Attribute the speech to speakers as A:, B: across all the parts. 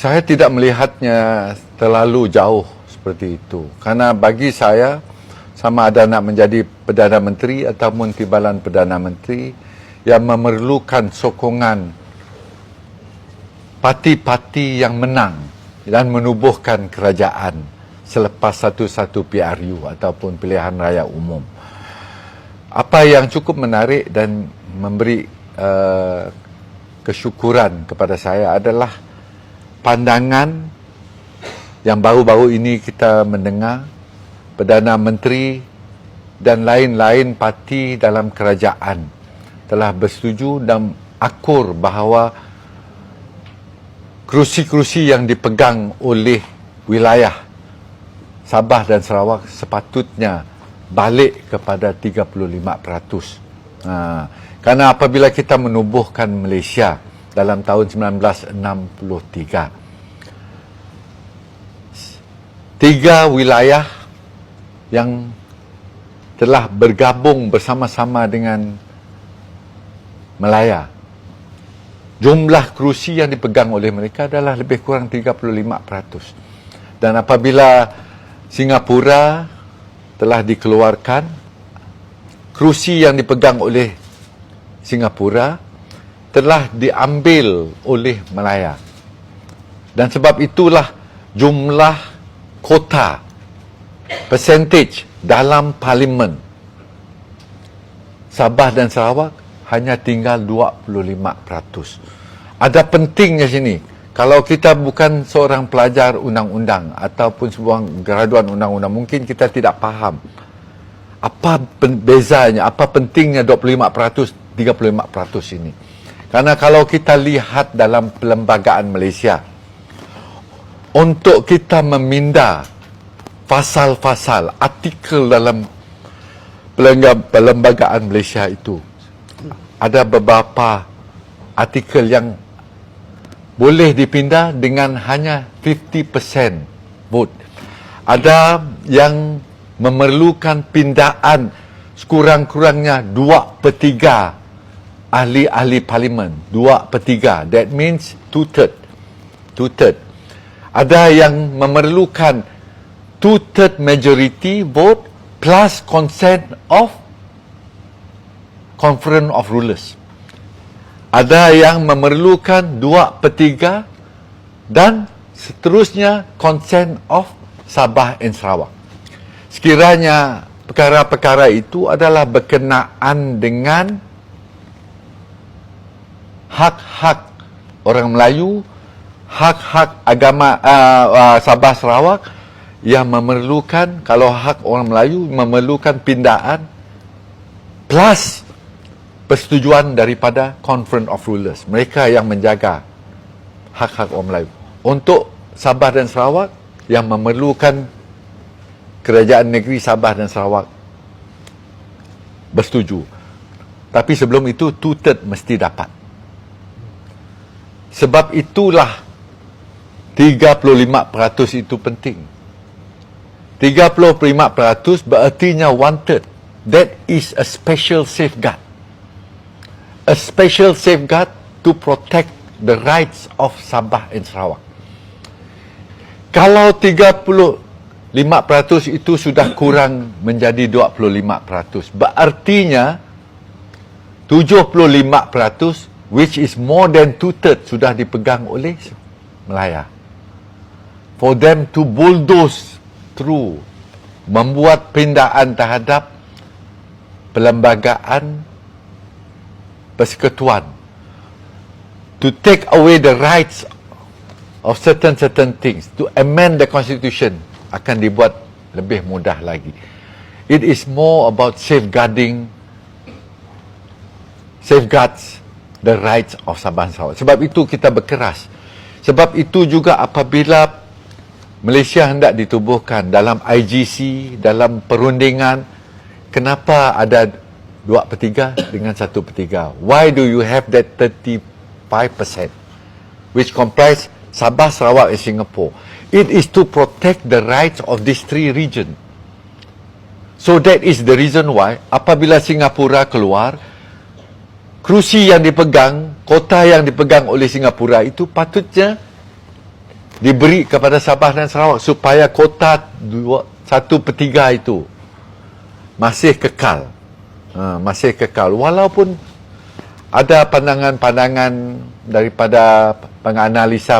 A: Saya tidak melihatnya terlalu jauh seperti itu. Karena bagi saya, sama ada nak menjadi Perdana Menteri ataupun Timbalan Perdana Menteri yang memerlukan sokongan parti-parti yang menang dan menubuhkan kerajaan selepas satu-satu PRU ataupun pilihan raya umum. Apa yang cukup menarik dan memberi kesyukuran kepada saya adalah pandangan yang baru-baru ini kita mendengar Perdana Menteri dan lain-lain parti dalam kerajaan telah bersetuju dan akur bahawa kerusi-kerusi yang dipegang oleh wilayah Sabah dan Sarawak sepatutnya balik kepada 35%. Kerana apabila kita menubuhkan Malaysia dalam tahun 1963, 3 wilayah yang telah bergabung bersama-sama dengan Malaya, jumlah kerusi yang dipegang oleh mereka adalah lebih kurang 35%. Dan apabila Singapura telah dikeluarkan, kerusi yang dipegang oleh Singapura telah diambil oleh Malaya. Dan sebab itulah jumlah kota, percentage dalam parlimen Sabah dan Sarawak hanya tinggal 25%. Ada pentingnya sini. Kalau kita bukan seorang pelajar undang-undang ataupun seorang graduan undang-undang, mungkin kita tidak faham apa bezanya, apa pentingnya 25%, 35% ini. Karena kalau kita lihat dalam perlembagaan Malaysia, untuk kita meminda fasal-fasal, artikel dalam perlembagaan Malaysia itu, ada beberapa artikel yang boleh dipindah dengan hanya 50% vote. Ada yang memerlukan pindaan sekurang-kurangnya 2/3 ahli-ahli parlimen. 2/3. That means 2/3. 2/3. Ada yang memerlukan 2/3 majority vote plus consent of Conference of Rulers. Ada yang memerlukan 2/3 dan seterusnya consent of Sabah dan Sarawak. Sekiranya perkara-perkara itu adalah berkenaan dengan hak-hak orang Melayu, hak-hak agama Sabah Sarawak yang memerlukan, kalau hak orang Melayu memerlukan pindaan plus persetujuan daripada Conference of Rulers. Mereka yang menjaga hak-hak orang Melayu. Untuk Sabah dan Sarawak yang memerlukan kerajaan negeri Sabah dan Sarawak bersetuju. Tapi sebelum itu 2/3 mesti dapat. Sebab itulah 35% itu penting. 35% berartinya 1/3. That is a special safeguard. A special safeguard to protect the rights of Sabah and Sarawak. Kalau 35% itu sudah kurang menjadi 25%, berartinya 75%, which is more than 2/3, sudah dipegang oleh Malaya. For them to bulldoze through, membuat pindaan terhadap perlembagaan persekutuan, to take away the rights of certain things, to amend the constitution, akan dibuat lebih mudah lagi. It is more about safeguards the rights of Sabah dan Sarawak. Sebab itu kita berkeras. Sebab itu juga apabila Malaysia hendak ditubuhkan dalam IGC, dalam perundingan, kenapa ada 2/3 dengan 1/3? Why do you have that 35%, which comprise Sabah, Sarawak and Singapore? It is to protect the rights of these 3 regions. So that is the reason why apabila Singapura keluar, kerusi yang dipegang, kota yang dipegang oleh Singapura itu patutnya diberi kepada Sabah dan Sarawak supaya kota 1/3 itu masih kekal. Masih kekal. Walaupun ada pandangan-pandangan daripada penganalisa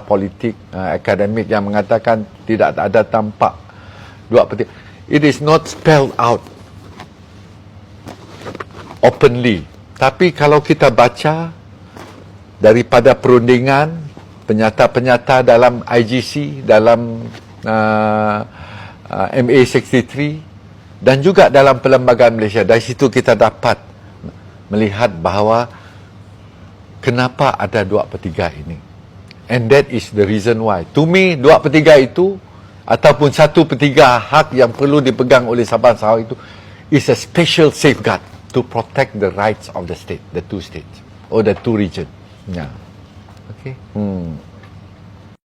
A: politik akademik yang mengatakan tidak ada tampak 2/3. It is not spelled out openly. Tapi kalau kita baca daripada perundingan, penyata-penyata dalam IGC, dalam MA63 dan juga dalam Perlembagaan Malaysia, dari situ kita dapat melihat bahawa kenapa ada 2/3 ini. And that is the reason why. To me, 2/3 itu ataupun 1/3 hak yang perlu dipegang oleh Sabah Sarawak itu is a special safeguard to protect the rights of the state, the two states or the two regions. Yeah. Okay.